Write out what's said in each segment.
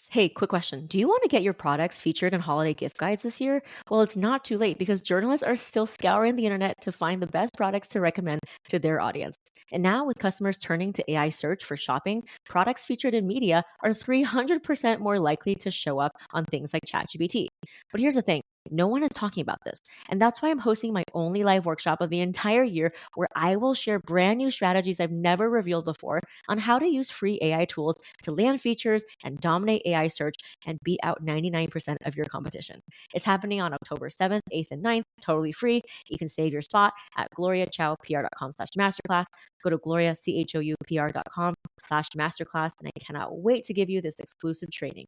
Hey, quick question. Do you want to get your products featured in holiday gift guides this year? Well, it's not too late because journalists are still scouring the internet to find the best products to recommend to their audience. And now, with customers turning to AI search for shopping, products featured in media are 300% more likely to show up on things like ChatGPT. But here's the thing. No one is talking about this. And that's why I'm hosting my only live workshop of the entire year where I will share brand new strategies I've never revealed before on how to use free AI tools to land features and dominate AI search and beat out 99% of your competition. It's happening on October 7th, 8th, and 9th, totally free. You can save your spot at gloriachoupr.com/masterclass. Go to gloriachoupr.com/masterclass, and I cannot wait to give you this exclusive training.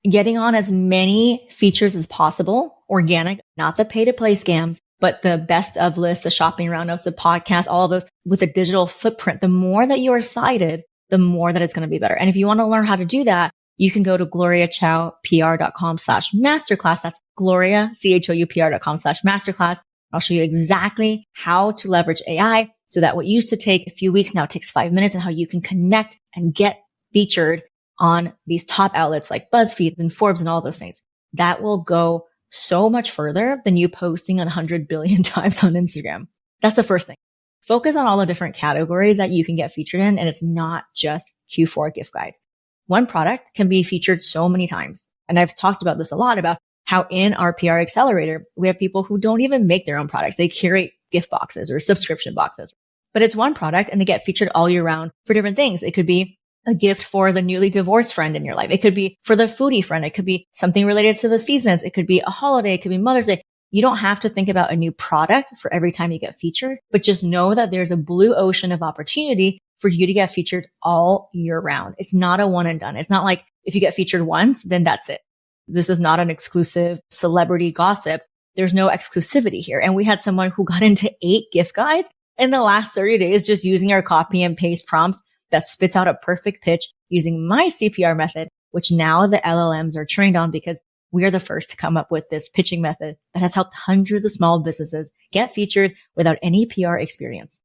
Getting on as many features as possible, organic, not the pay to play scams, but the best of lists, the shopping roundups, the podcast, all of those with a digital footprint. The more that you are cited, the more that it's going to be better. And if you want to learn how to do that, you can go to gloriachoupr.com/masterclass. That's gloriachoupr.com/masterclass. I'll show you exactly how to leverage AI so that what used to take a few weeks now takes 5 minutes, and how you can connect and get featured on these top outlets like BuzzFeed and Forbes and all those things. That will go so much further than you posting 100 billion times on Instagram. That's the first thing. Focus on all the different categories that you can get featured in, and it's not just Q4 gift guides. One product can be featured so many times. And I've talked about this a lot, about how in our PR accelerator, we have people who don't even make their own products. They curate gift boxes or subscription boxes, but it's one product and they get featured all year round for different things. It could be a gift for the newly divorced friend in your life. It could be for the foodie friend. It could be something related to the seasons. It could be a holiday. It could be Mother's Day. You don't have to think about a new product for every time you get featured, but just know that there's a blue ocean of opportunity for you to get featured all year round. It's not a one and done. It's not like if you get featured once, then that's it. This is not an exclusive celebrity gossip. There's no exclusivity here. And we had someone who got into 8 gift guides in the last 30 days just using our copy and paste prompts that spits out a perfect pitch using my CPR method, which now the LLMs are trained on because we are the first to come up with this pitching method that has helped hundreds of small businesses get featured without any PR experience.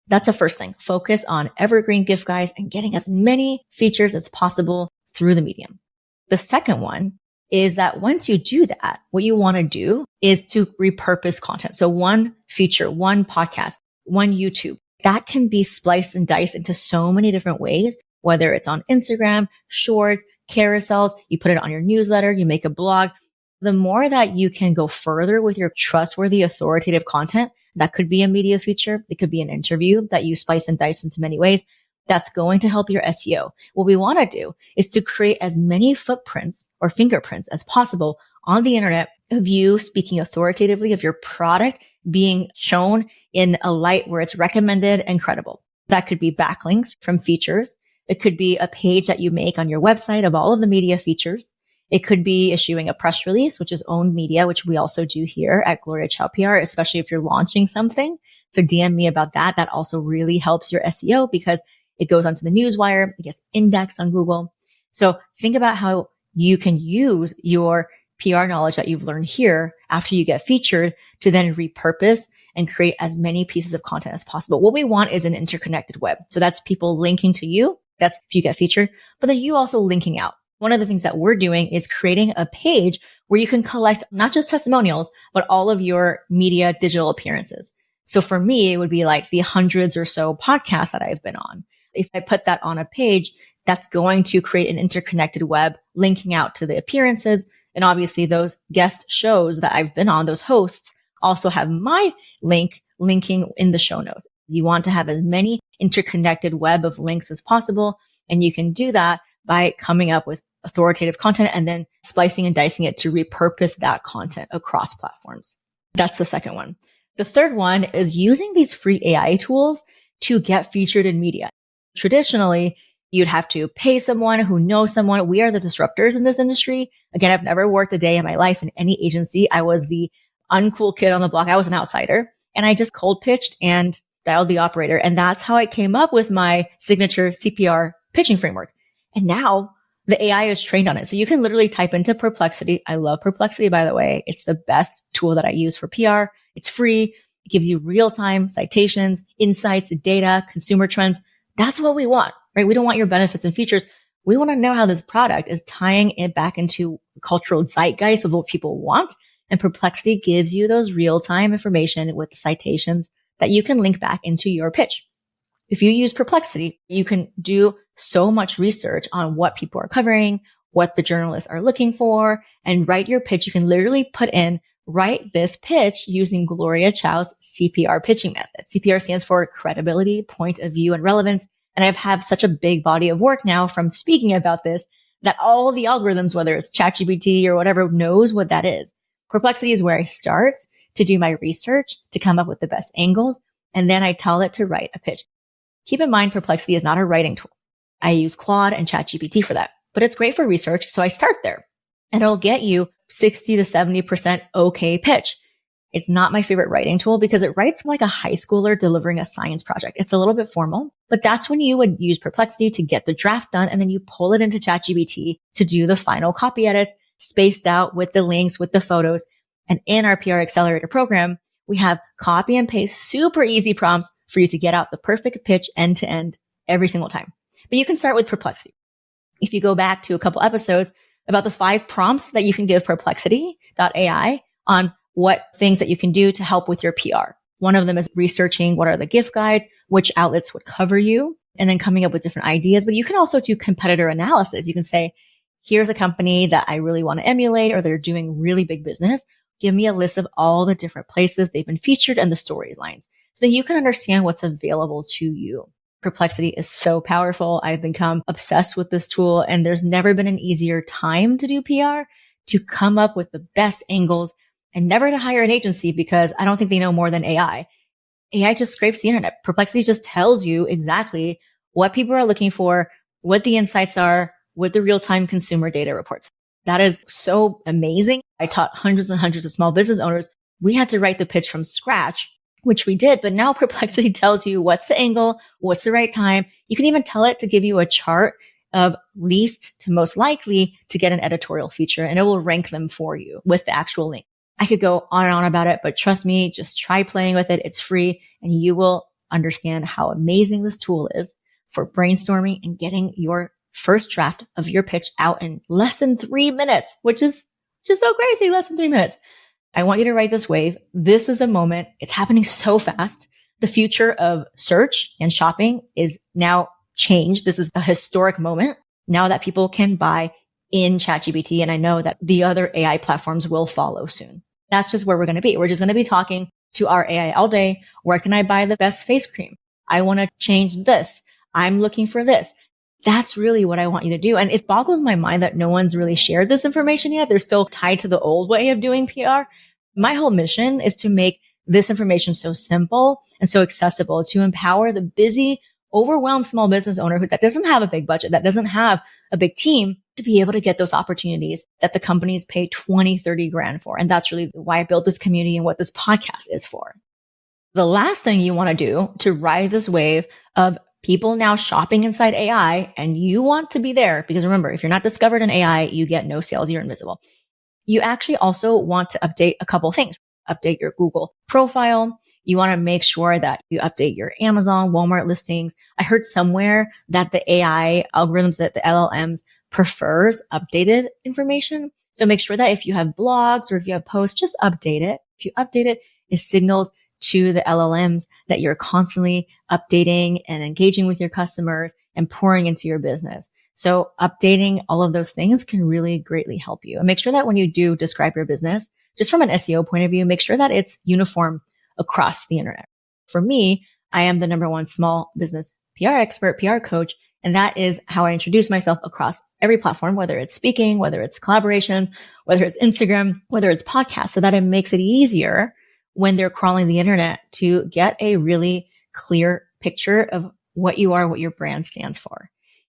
That's the first thing. Focus on evergreen gift guides and getting as many features as possible through the medium. The second one is that once you do that, what you want to do is to repurpose content. So one feature, one podcast, one YouTube, that can be spliced and diced into so many different ways, whether it's on Instagram, shorts, carousels, you put it on your newsletter, you make a blog. The more that you can go further with your trustworthy, authoritative content, that could be a media feature. It could be an interview that you splice and dice into many ways. That's going to help your SEO. What we want to do is to create as many footprints or fingerprints as possible on the internet of you speaking authoritatively, of your product being shown in a light where it's recommended and credible. That could be backlinks from features. It could be a page that you make on your website of all of the media features. It could be issuing a press release, which is owned media, which we also do here at Gloria Chow PR, especially if you're launching something. So DM me about that. That also really helps your SEO because it goes onto the newswire. It gets indexed on Google. So think about how you can use your PR knowledge that you've learned here after you get featured to then repurpose and create as many pieces of content as possible. What we want is an interconnected web. So that's people linking to you. That's if you get featured, but then you also linking out. One of the things that we're doing is creating a page where you can collect not just testimonials, but all of your media digital appearances. So for me, it would be like the hundreds or so podcasts that I've been on. If I put that on a page, that's going to create an interconnected web linking out to the appearances. And obviously those guest shows that I've been on, those hosts also have my linking in the show notes. You want to have as many interconnected web of links as possible. And you can do that by coming up with authoritative content and then splicing and dicing it to repurpose that content across platforms. That's the second one. The third one is using these free AI tools to get featured in media. Traditionally, you'd have to pay someone who knows someone. We are the disruptors in this industry. Again, I've never worked a day in my life in any agency. I was the uncool kid on the block. I was an outsider and I just cold pitched and dialed the operator. And that's how I came up with my signature CPR pitching framework. And now the AI is trained on it. So you can literally type into Perplexity. I love Perplexity, by the way. It's the best tool that I use for PR. It's free. It gives you real-time citations, insights, data, consumer trends. That's what we want, right? We don't want your benefits and features. We want to know how this product is tying it back into cultural zeitgeist of what people want. And Perplexity gives you those real-time information with citations that you can link back into your pitch. If you use Perplexity, you can do so much research on what people are covering, what the journalists are looking for, and write your pitch. You can literally write this pitch using Gloria Chow's CPR pitching method. CPR stands for credibility, point of view, and relevance. And I've had such a big body of work now from speaking about this that all the algorithms, whether it's ChatGPT or whatever, knows what that is. Perplexity is where I start to do my research, to come up with the best angles, and then I tell it to write a pitch. Keep in mind, Perplexity is not a writing tool. I use Claude and ChatGPT for that, but it's great for research. So I start there and it'll get you 60 to 70% okay pitch. It's not my favorite writing tool because it writes like a high schooler delivering a science project. It's a little bit formal, but that's when you would use Perplexity to get the draft done. And then you pull it into ChatGPT to do the final copy edits, spaced out with the links, with the photos. And in our PR Accelerator program, we have copy and paste, super easy prompts for you to get out the perfect pitch end to end every single time. But you can start with Perplexity. If you go back to a couple episodes about the 5 prompts that you can give Perplexity.ai on what things that you can do to help with your PR. One of them is researching what are the gift guides, which outlets would cover you, and then coming up with different ideas. But you can also do competitor analysis. You can say, here's a company that I really want to emulate, or they're doing really big business. Give me a list of all the different places they've been featured and the storylines so that you can understand what's available to you. Perplexity is so powerful. I've become obsessed with this tool, and there's never been an easier time to do PR, to come up with the best angles, and never to hire an agency because I don't think they know more than AI. AI just scrapes the internet. Perplexity just tells you exactly what people are looking for, what the insights are, with the real-time consumer data reports. That is so amazing. I taught hundreds and hundreds of small business owners. We had to write the pitch from scratch, which we did. But now Perplexity tells you what's the angle, what's the right time. You can even tell it to give you a chart of least to most likely to get an editorial feature, and it will rank them for you with the actual link. I could go on and on about it, but trust me, just try playing with it. It's free, and you will understand how amazing this tool is for brainstorming and getting your first draft of your pitch out in less than 3 minutes, which is just so crazy. Less than 3 minutes. I want you to ride this wave. This is a moment. It's happening so fast. The future of search and shopping is now changed. This is a historic moment now that people can buy in ChatGPT. And I know that the other AI platforms will follow soon. That's just where we're going to be. We're just going to be talking to our AI all day. Where can I buy the best face cream? I want to change this. I'm looking for this. That's really what I want you to do. And it boggles my mind that no one's really shared this information yet. They're still tied to the old way of doing PR. My whole mission is to make this information so simple and so accessible, to empower the busy, overwhelmed small business owner that doesn't have a big budget, that doesn't have a big team, to be able to get those opportunities that the companies pay 20, 30 grand for. And that's really why I built this community and what this podcast is for. The last thing you want to do to ride this wave of people now shopping inside AI, and you want to be there, because remember, if you're not discovered in AI, you get no sales, you're invisible. You actually also want to update a couple things. Update your Google profile. You want to make sure that you update your Amazon, Walmart listings. I heard somewhere that the AI algorithms, that the LLMs prefers updated information. So make sure that if you have blogs or if you have posts, just update it. If you update it, it signals to the LLMs that you're constantly updating and engaging with your customers and pouring into your business. So updating all of those things can really greatly help you. And make sure that when you do describe your business, just from an SEO point of view, make sure that it's uniform across the internet. For me, I am the #1 small business PR expert, PR coach, and that is how I introduce myself across every platform, whether it's speaking, whether it's collaborations, whether it's Instagram, whether it's podcasts, so that it makes it easier when they're crawling the internet to get a really clear picture of what you are, what your brand stands for.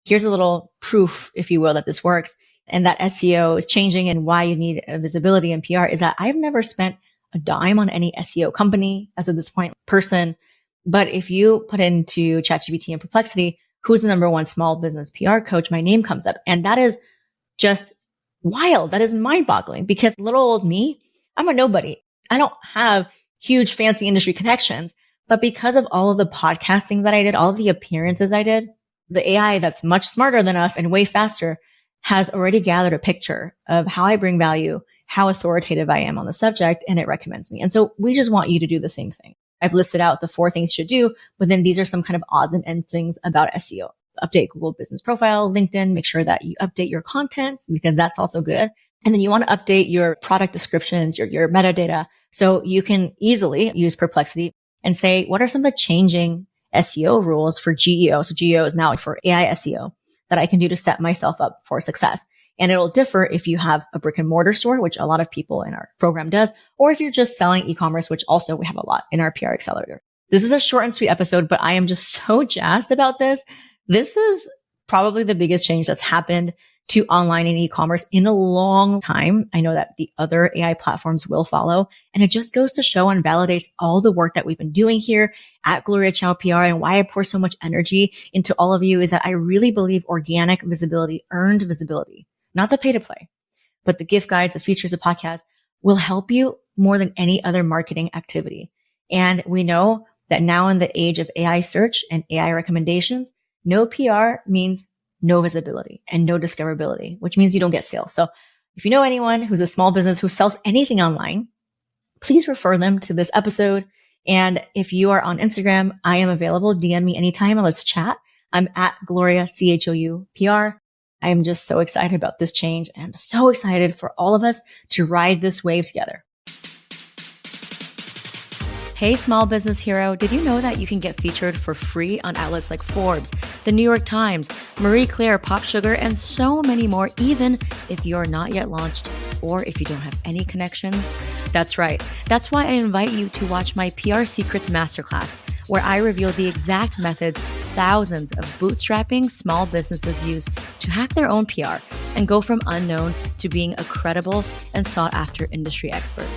Here's a little proof, if you will, that this works and that SEO is changing and why you need visibility in PR is that I've never spent a dime on any SEO company as of this point, person. But if you put into ChatGPT and Perplexity, who's the #1 small business PR coach, my name comes up. And that is just wild. That is mind boggling because little old me, I'm a nobody. I don't have huge fancy industry connections, But because of all of the podcasting that I did, all of the appearances I did, the AI that's much smarter than us and way faster has already gathered a picture of how I bring value, how authoritative I am on the subject, and it recommends me. And so we just want you to do the same thing. I've listed out the 4 things you should do, but then these are some kind of odds and ends things about SEO. Update Google Business Profile, LinkedIn, make sure that you update your content because that's also good. And then you want to update your product descriptions, your metadata. So you can easily use Perplexity and say, what are some of the changing SEO rules for GEO? So GEO is now for AI SEO that I can do to set myself up for success. And it'll differ if you have a brick and mortar store, which a lot of people in our program does, or if you're just selling e-commerce, which also we have a lot in our PR accelerator. This is a short and sweet episode, but I am just so jazzed about this. This is probably the biggest change that's happened to online and e-commerce in a long time. I know that the other AI platforms will follow, and it just goes to show and validates all the work that we've been doing here at Gloria Chow PR. And why I pour so much energy into all of you is that I really believe organic visibility, earned visibility, not the pay to play, but the gift guides, the features, the podcast will help you more than any other marketing activity. And we know that now in the age of AI search and AI recommendations, no PR means no visibility and no discoverability, which means you don't get sales. So if you know anyone who's a small business who sells anything online, please refer them to this episode. And if you are on Instagram, I am available. DM me anytime and let's chat. I'm at Gloria, CHOU PR. I am just so excited about this change. And I'm so excited for all of us to ride this wave together. Hey, small business hero, did you know that you can get featured for free on outlets like Forbes, the New York Times, Marie Claire, Pop Sugar, and so many more, even if you're not yet launched or if you don't have any connections? That's right. That's why I invite you to watch my PR Secrets Masterclass, where I reveal the exact methods thousands of bootstrapping small businesses use to hack their own PR and go from unknown to being a credible and sought after industry expert.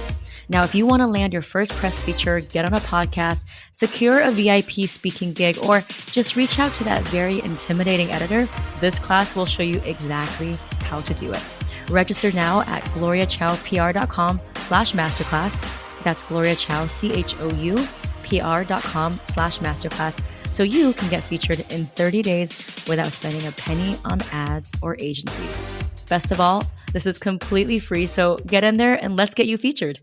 Now, if you want to land your first press feature, get on a podcast, secure a VIP speaking gig, or just reach out to that very intimidating editor, this class will show you exactly how to do it. Register now at gloriachowpr.com/masterclass. That's gloriachowpr.com/masterclass. So you can get featured in 30 days without spending a penny on ads or agencies. Best of all, this is completely free. So get in there and let's get you featured.